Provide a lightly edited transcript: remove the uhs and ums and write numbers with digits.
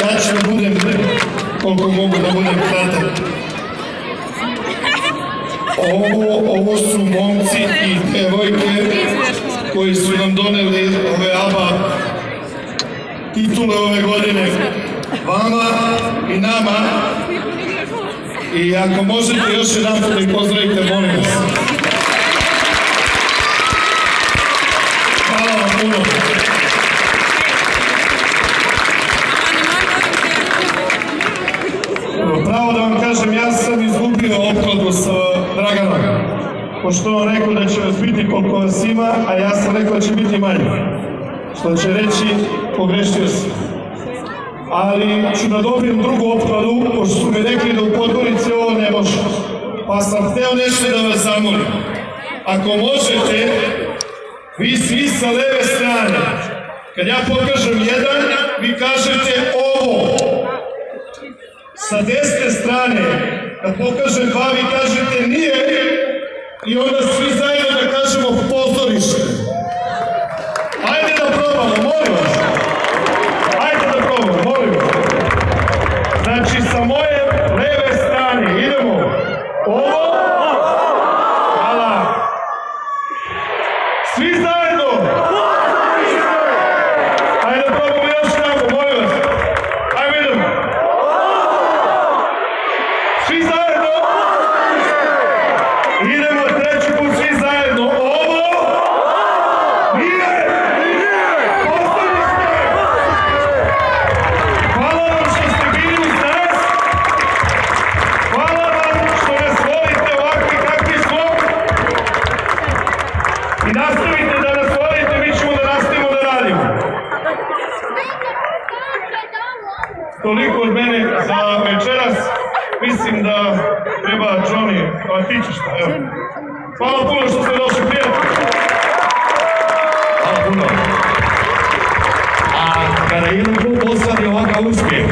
Ja ću da budem, koliko mogu da budem kratak. Ovo su momci i devojke koji su nam doneli ove ABBA titule ove godine. Vama i nama. I ako možete još jedan put da ih pozdravite, molim vas. Hvala vam puno. Pravo da vam kažem, ja sam izgubio opkladu sa Draganom. Pošto on rekao da će vas biti koliko vas ima, a ja sam rekao da će biti manje. Što će reći, pogrešio sam. Ali ću da dobijem drugu opkladu, pošto su mi rekli da u Podgorici ovo ne može. Pa sam hteo nešto da vas zamolim. Ako možete, vi svi sa leve strane, kad ja pokažem jedan, vi kažete ovo. Sa desne strane, kad pokažem dva, vi kažete nije, i onda svi zajedno da kažemo pozorište. Ajde da probamo, molim vas. Ajde da probamo, molim vas. Znači, sa moje leve strane idemo ovo. Hvala. Svi zajedno. Ajde da probamo još tako, molim vas. Ajde idemo. Svi zajedno. Idemo treći put svi zajedno. Ovo. Nije. Pozorište. Hvala vam što ste bili uz nas. Hvala vam što nas volite ovakvi kakvi smo. I nastavite da nas volite, mi ćemo da nastavimo da radimo. Toliko od mene za večeras. Mislim da treba Johnny, a ti ćeš šta, evo. Hvala puno što ste došli, prijatelji. Hvala puno. A kada jedan klub ostvari ovakav uspjeh,